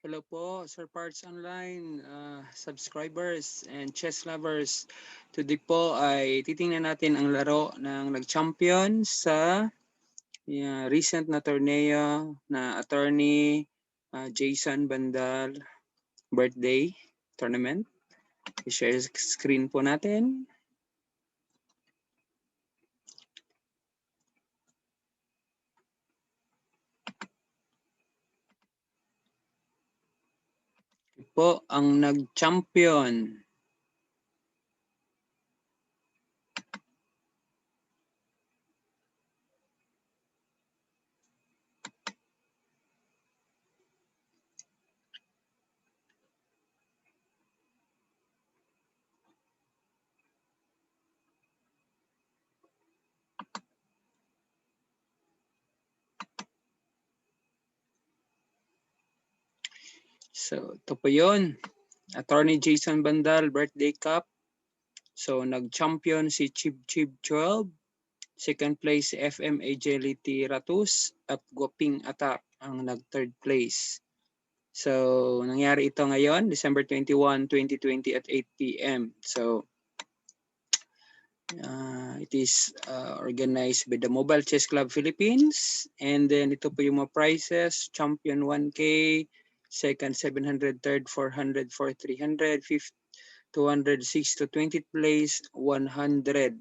Hello po, Sir Parts Online, subscribers and chess lovers. Today po ay titingnan natin ang laro ng nag-champion sa recent na torneo na attorney Jason Bandal birthday tournament. I-share screen po natin. Po ang nag-champion. So, ito po yun. Attorney Jason Bandal birthday cup. So, nag-champion si Chib 12. Second place, FM Agility Ratus at Goping Attack ang nag-third place. So, nangyari ito ngayon, December 21, 2020 at 8 p.m. So, it is organized by the Mobile Chess Club Philippines. And then ito po yung mga prizes, champion 1K, second 700, third 400, fourth 300, fifth 206 to 20th place 100.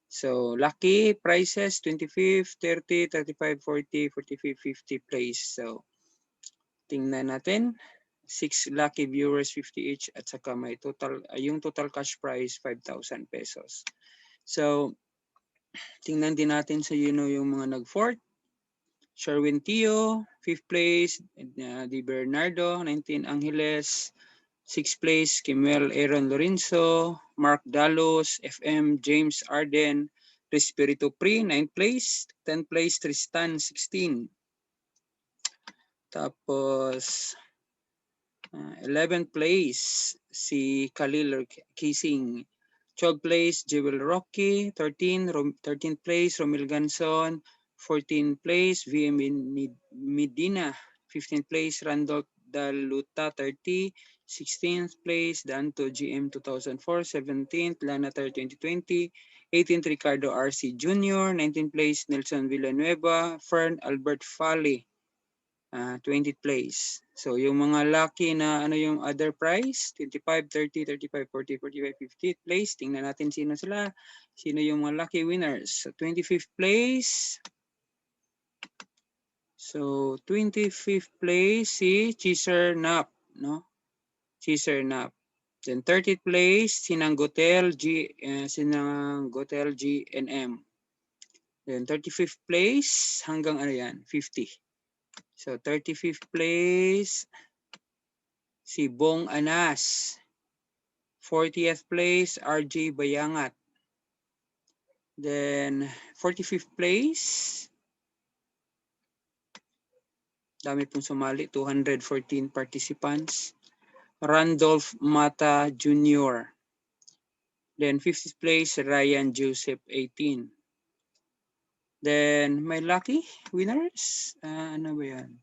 So, lucky prices, 25th, 30, 35, 40, 45, 50 place. So, tingnan natin. 6 lucky viewers, 50 each. At saka may total, yung total cash prize, 5,000 pesos. So, tingnan din natin sa yung mga nag-fourth. Sherwin Tio, 5th place. Di Bernardo, 19 Angeles. 6th place, Kimuel Aaron Lorenzo, Mark Dalos, FM, James Arden, Respirito Pri, 9th place. 10th place, Tristan, 16. Tapos, 11th place, si Khalil Kising. 12th place, Jewel Rocky. 13th place, Romil Ganson. 14th place, VM Medina. 15th place, Randolph Daluta 30. 16th place, Danto GM 2004. 17th, Lanatar 2020. 18th, Ricardo RC Jr. 19th place, Nelson Villanueva. Fern Albert Fali. 20th place. So, yung mga lucky na yung other prize, 25, 30, 35, 40, 45, 50th place. Tingnan natin sino sila. Sino yung mga lucky winners. So, 25th place. So, 25th place si Cheeser Nap, no? Cheeser Nap. Then 30th place, Sinanggotel GNM. Then 35th place, hanggang 50. So 35th place, si Bong Anas. 40th place, RJ Bayangat. Then 45th place, dami pong sumali, 214 participants. Randolph Mata Jr. Then 50th place, Ryan Joseph 18. Then may lucky winners. Ano ba yan?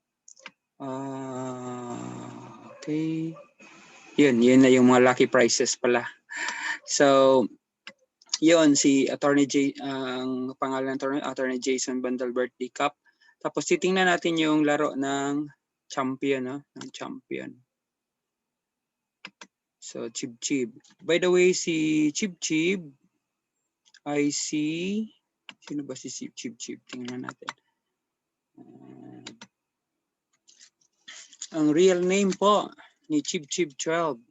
Okay. Yun na yung mga lucky prizes pala. So, yun si Attorney ang pangalan ng Attorney Jason Bandal Birthday Cup. Tapos titingnan natin yung laro ng champion, no? Ng champion. So, Chib. By the way, si Chib ay si sino ba si Chib? Tingnan natin. Ang real name po ni Chib 12,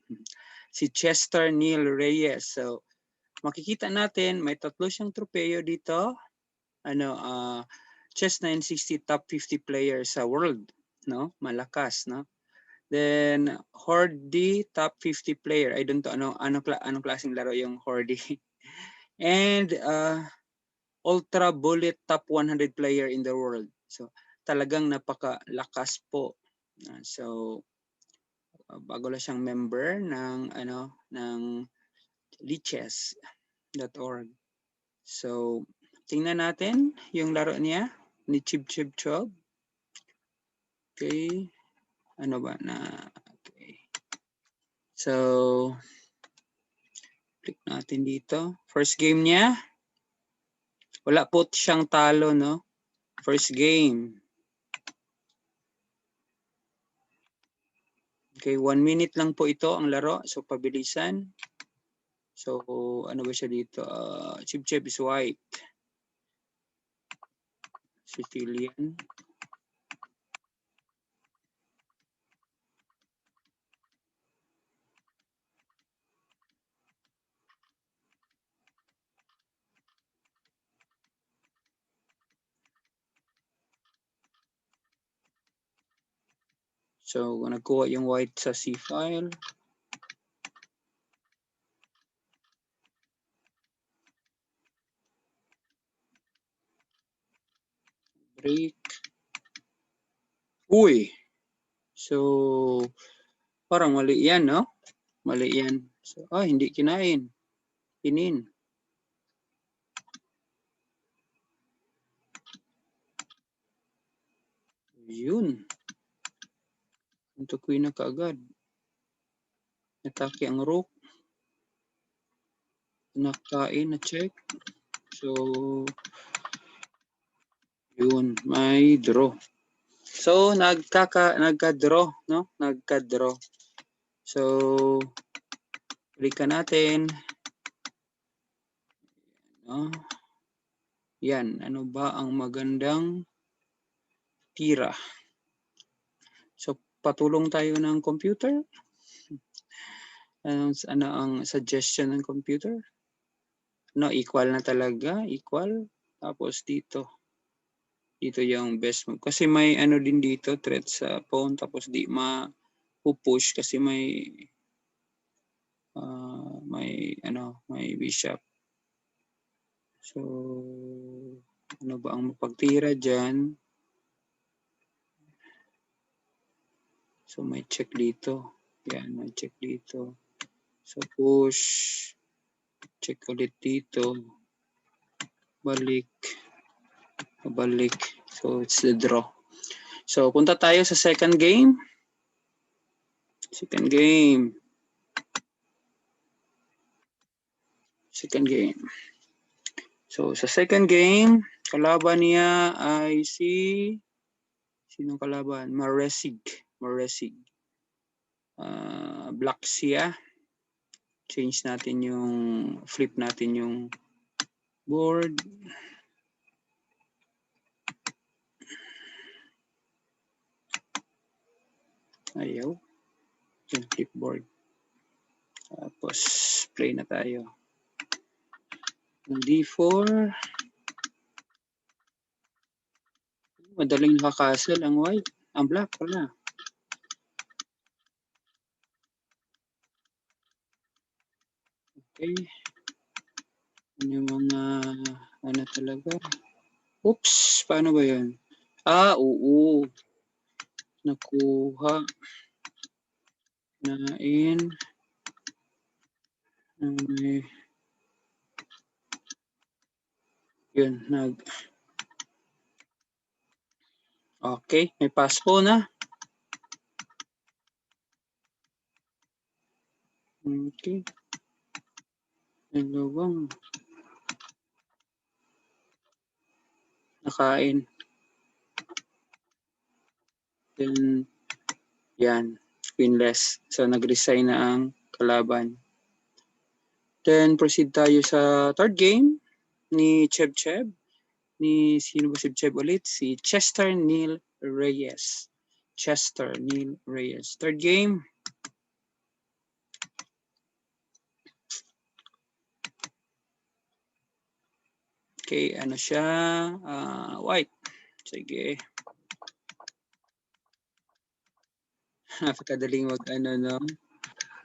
si Chester Neil Reyes. So, makikita natin may tatlo siyang tropeo dito. Chess 960 top 50 players sa world, no? Malakas, no? Then Hordy top 50 player. I don't know anong klaseng laro yung Hordy. And Ultra Bullet top 100 player in the world. So talagang napakalakas po. So bago lang siyang member ng lichess.org. So tingnan natin yung laro niya ni Chib 12. Okay. ano ba na, okay. So, click natin dito. First game niya. Wala po siyang talo, no? First game. Okay, 1 minute lang po ito ang laro. So, pabilisan. So, ano ba siya dito? Chib-Chib is white. Sicilian. So, nagkuha yung white sa C-file. Break. Uy! So, parang mali yan, no? Mali yan. So, hindi kinain. Kinin. Yun. Ito ko na kaagad. Natake ang rook. Nakain na check. So, yun. May draw. So, nagka-draw, no? Nagka-draw. So, balikan natin. No? Yan. Ano ba ang magandang tira? So, patulong tayo ng computer. Ano ang suggestion ng computer? No, equal na talaga. Equal. Tapos dito. Dito yung best move. Kasi may ano din dito, threat sa pawn. Tapos di ma-push kasi may bishop. So, ano ba ang mapagtira dyan? So, may check dito. Yan, may check dito. So, push. Check ulit dito. Balik. Balik. So, it's the draw. So, punta tayo sa second game. Second game. Second game. So, sa second game, kalaban niya ay sinong kalaban? Maresig. Black siya. Change natin flip natin yung board. Ayaw. Yung flipboard. Tapos, play na tayo. D4. Madaling nakakastle ang white. Ang black pala. Okay. Yung mga, talaga. Oops! Paano ba yun? Oo. Nakuha. Nain. Yun, okay, may pass po na. Okay. Dalawang nakain. Then, yan, winless. So, nag-resign na ang kalaban. Then, proceed tayo sa third game ni Cheb. Sino ba si Cheb ulit? Si Chester Neil Reyes. Third game. Okay, ano siya? White. Sige. Napakadaling no?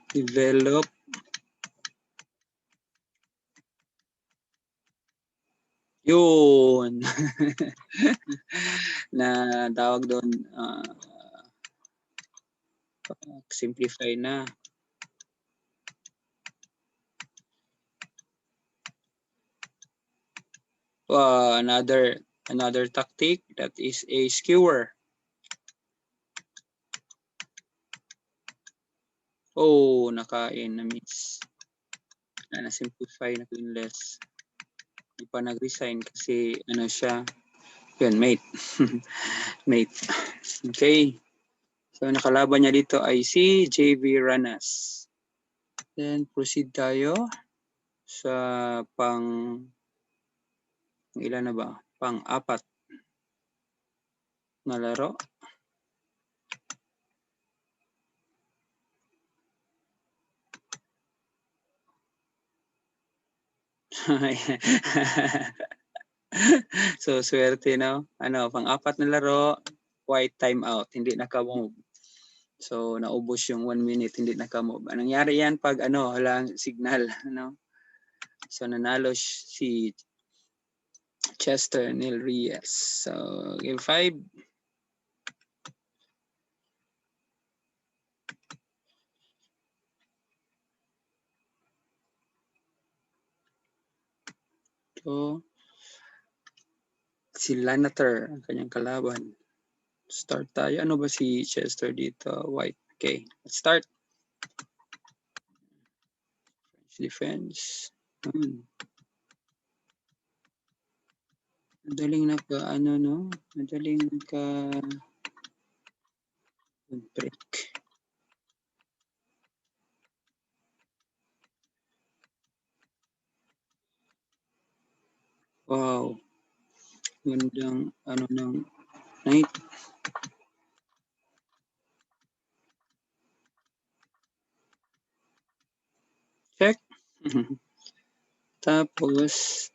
Develop. Yun. Na tawag doon, simplify na. Another tactic, that is a skewer. Oh, nakain na miss. Na-simplify na less. Di pa nag-resign kasi ano siya. Yun, mate. Mate. Okay. So, nakalaban niya dito ay si JV Ranas. Then, proceed tayo sa ilan na ba? Pang-apat na laro. So, swerte, no? Ano, pang-apat na laro, white timeout, hindi naka-move. So, naubos yung 1 minute, hindi naka-move. Anong nangyari yan pag walang signal, no? So, nanalo si Chester Neil Reyes. So, game 5. So, si Lanater, ang kanyang kalaban. Start tayo. Ano ba si Chester dito? White. Okay, let's start. Defense. Madaling no? Madaling break. Wow. Gandang ng night. Check. Tapos,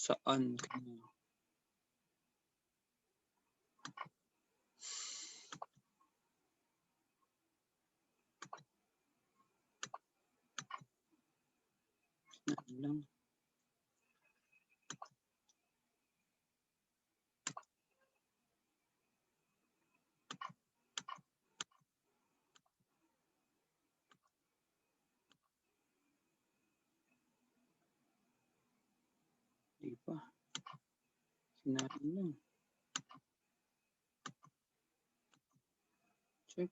saan ka na? Lang. Di pa. Sinabi lang. Check.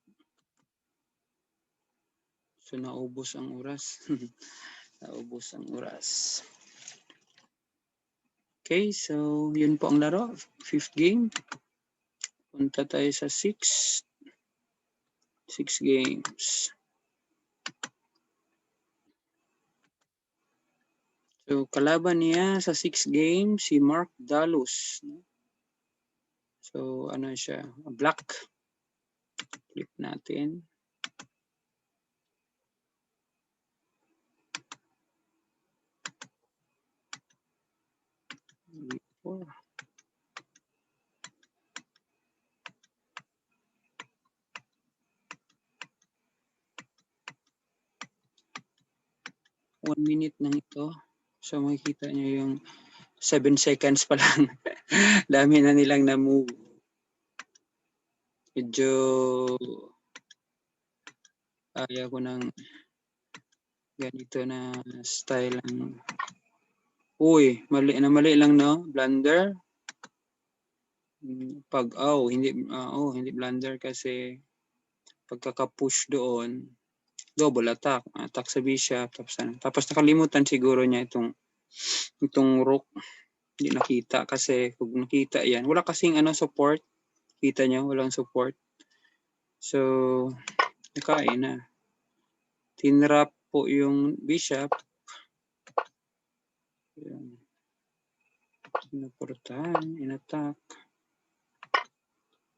So, naubos ang oras. Naubos ang oras. Okay, so yun po ang laro. 5th game. Punta tayo sa 6. 6 games. So, kalaban niya sa 6 games, si Mark Dalus. So, ano siya? Black. Flip natin. Before. One minute lang ito. So, makikita niyo yung 7 seconds pa lang. Dami na nilang na-move. Medyo ayaw ko ng ganito na style lang. Uy, mali lang, no? Blunder. Hindi blunder kasi pagkaka-push doon, double attack. Attack sa bishop. Tapos nakalimutan siguro niya itong rook. Hindi nakita kasi kung nakita yan, wala kasing support. Kita niyo, walang support. So, nakain na. Tinrap po yung bishop. Sinuportahan, in-attack.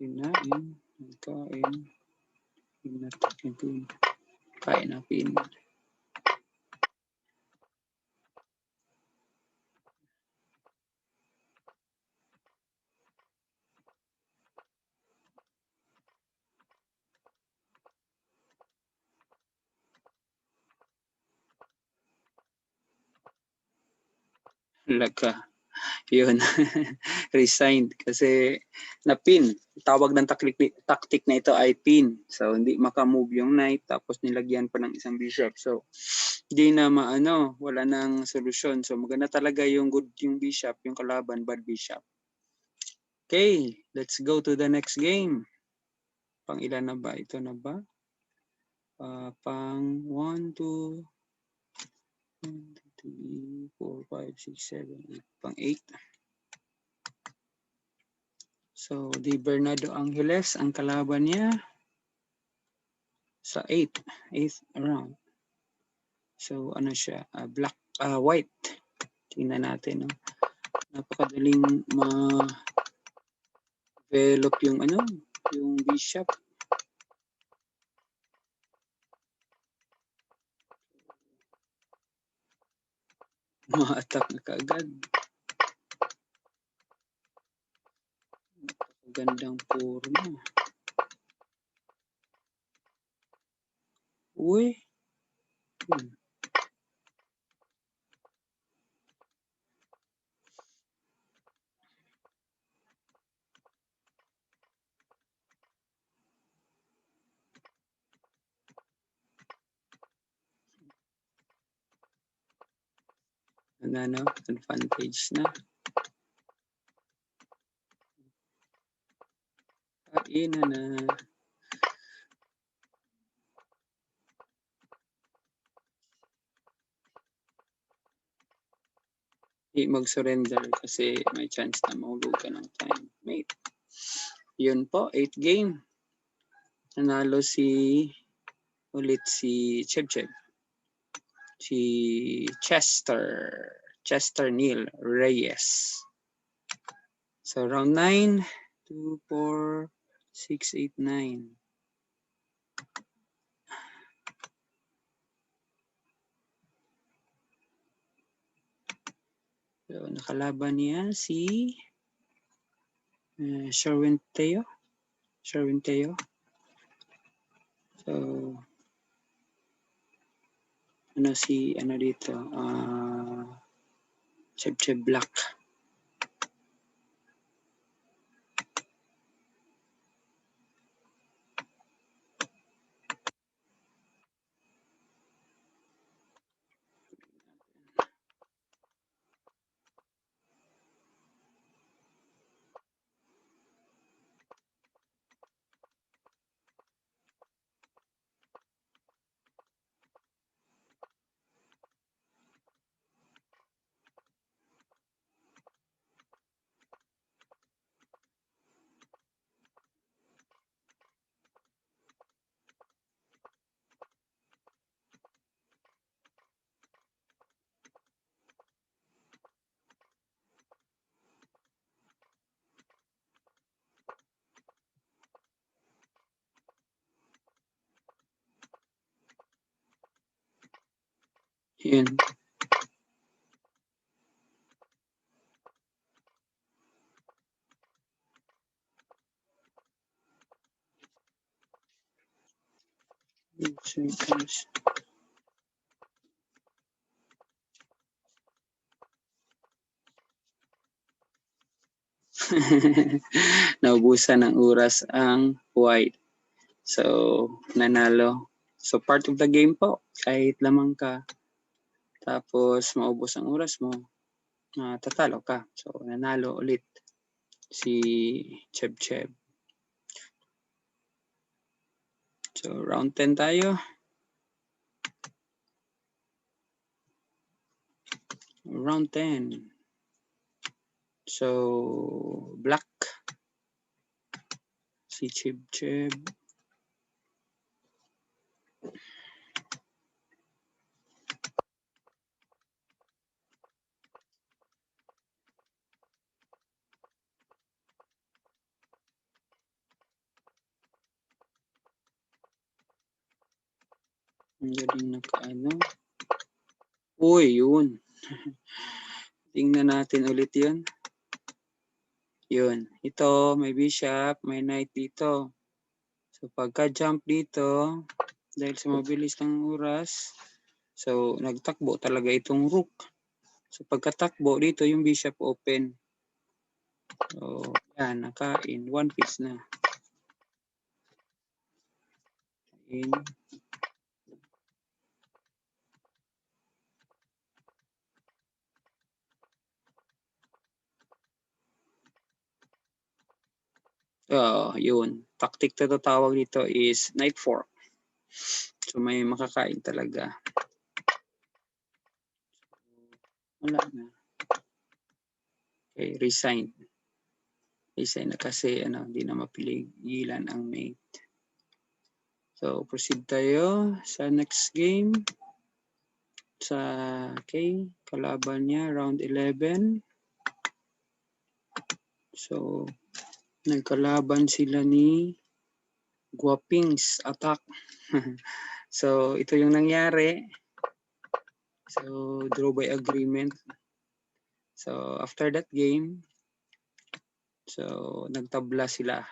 Kinain, nagkain. In-attack yung queen. Kain na pin. Lagka. Yun. resigned kasi na-pin. Tawag ng tactic na ito ay pin. So, hindi makamove yung knight tapos nilagyan pa ng isang bishop. So, hindi na maano, wala nang solusyon. So, maganda talaga yung good yung bishop, yung kalaban, bad bishop. Okay, let's go to the next game. Pang ilan na ba? Ito na ba? Pang 1, 2, 3, 4, 5, 6, 7, 8. Pang 8. So, Di Bernardo Angeles, ang kalaban niya sa 8th round. So, ano siya? White. Tingnan natin. No? Napakadaling ma-develop yung yung bishop. Ma-attack na kaagad. Napakagandang forma. Uy. Ano, advantage na. Kain na. Hindi mag-surrender kasi may chance na mahulog ka ng time. Mate. Yun po, 8th game. Nanalo ulit si Cheb. Si Chester Neil Reyes. So round 9, 2, 4, 6, 8, 9. So nakalaban niya si Sherwin Teo. So ano dito? Cheb Black. Yun. Naubusan ng oras ang white. So, nanalo. So, part of the game po. Kahit lamang ka, tapos maubos ang oras mo, tatalo ka. So, nanalo ulit si Cheb. So, round 10 tayo. Round 10. So, black. Si Cheb. Ang galing nakaano. Uy, yun. Tingnan natin ulit yun. Yun. Ito, may bishop, may knight dito. So, pagka-jump dito, dahil sa mabilis ng oras, so, nagtakbo talaga itong rook. So, pagkatakbo dito, yung bishop open. So, yan, nakain. 1 piece na. Kain. Yun. Tactic na tawag dito is night fork. So, may makakain talaga. Wala na. Okay, resign. Resign na kasi hindi na mapiligilan ang mate. So, proceed tayo sa next game. Sa kalaban niya, round 11. So, nagkalaban sila ni Guapings Attack. So, ito yung nangyari. So, draw by agreement. So, after that game, so, nagtabla sila.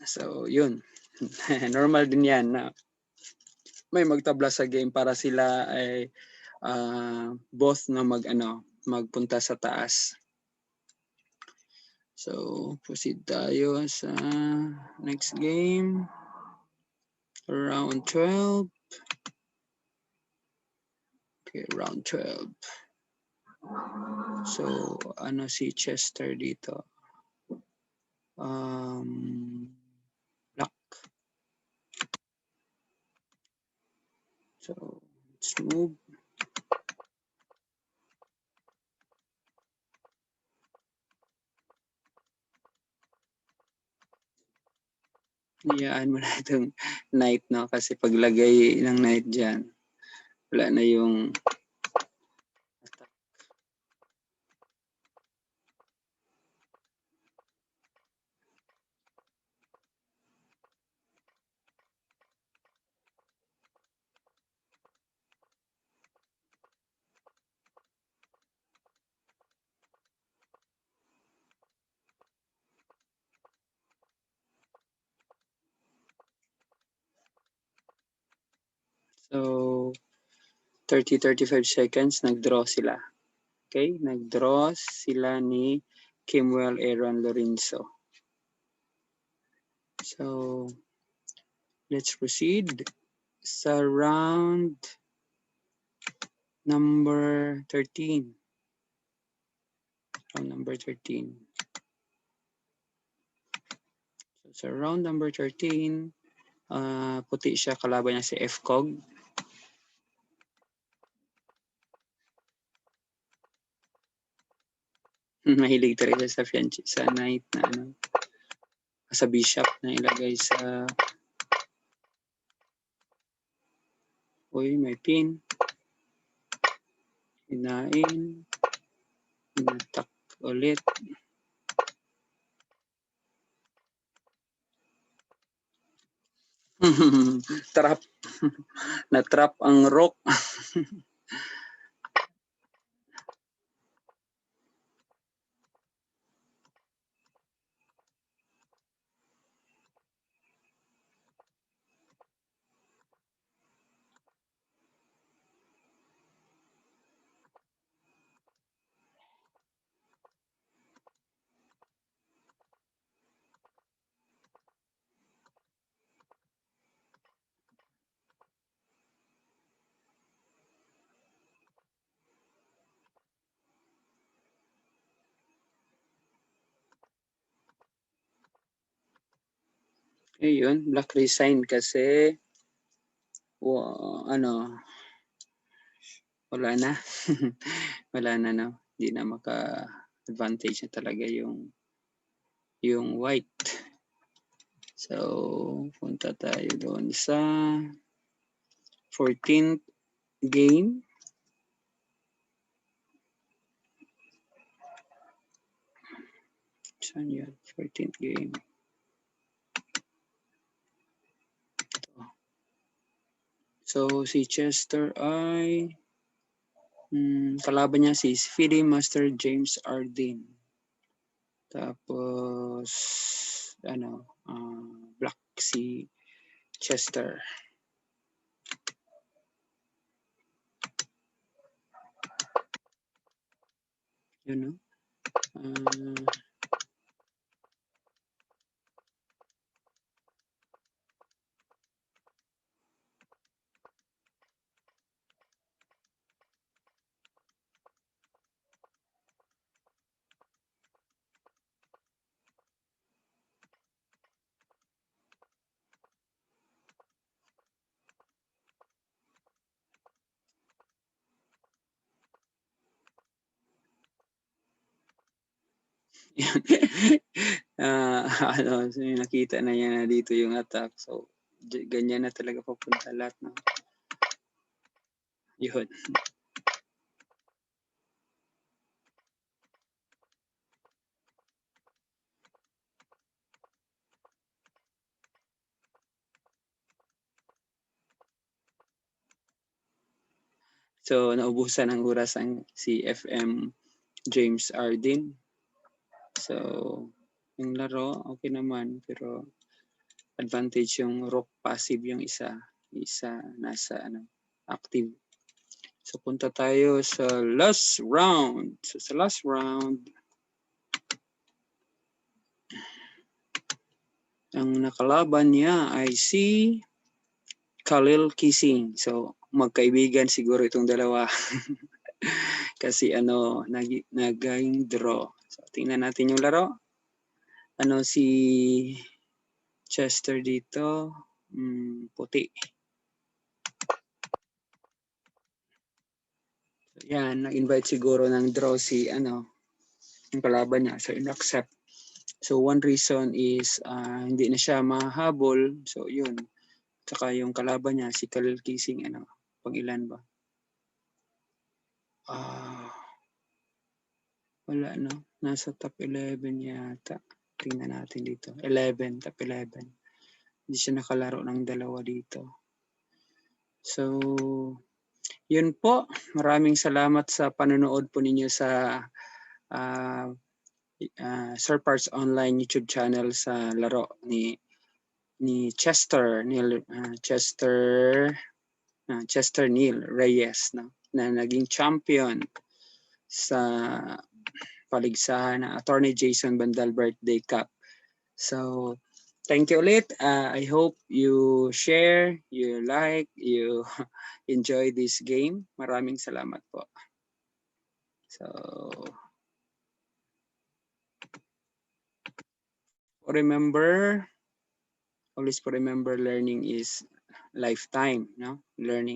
So, yun. Normal din yan na may magtabla sa game para sila ay both na magpunta sa taas. So, proceed tayo sa next game. Round 12. Okay, round 12. So, si Chester dito? Black. So, let's move. Hayaan mo na itong knight, no? Kasi paglagay ng knight dyan, wala na yung attack. So, 30-35 seconds, nag-draw sila. Okay, nag-draw sila ni Kimwell Aaron Lorenzo. So, let's proceed sa round number 13. Round number 13. So, sa round number 13, puti siya, kalaban niya si FCOG. Mahilig talaga sa knight na sa bishop na ilagay sa may pin. Hinain. Hinatak ulit. Trap. Na-trap ang rook. Ayun, black resign kasi wala na. Wala na, no? Hindi na maka-advantage na talaga yung white. So, punta tayo doon sa 14th game. Saan yun? 14th game. So, si Chester ay kalaban niya si FIDE Master James Arden. Tapos, black si Chester. Yun, no? Ano, so nakita na niya na dito yung attack. So, ganyan na talaga papunta lahat. No? Yun. So, naubusan ng oras ang si FM James Arden. So, yung laro, okay naman. Pero, advantage yung rock passive yung isa nasa active. So, punta tayo sa last round. So, sa last round, ang nakalaban niya ay si Khalil Kissing. So, magkaibigan siguro itong dalawa. Kasi naging draw. So, tingnan natin yung laro. Si Chester dito, puti. So, yan, nag-invite siguro ng draw si yung kalaban niya. So, in-accept. So, one reason is hindi na siya mahabol. So, yun. Tsaka yung kalaban niya, si Khalil Kissing, pang ilan ba? Wala, no? Nasa top 11 yata. Tingnan natin dito. 11, top 11. Hindi siya nakalaro ng dalawa dito. So, yun po. Maraming salamat sa panonood po ninyo sa Sir Parts Online YouTube channel sa laro ni Chester Neil Reyes, no? Na naging champion sa paligsahan ng Attorney Jason Bandal Birthday Cup. So, thank you ulit. I hope you share, you like, you enjoy this game. Maraming salamat po. So, always remember learning is lifetime, no? Learning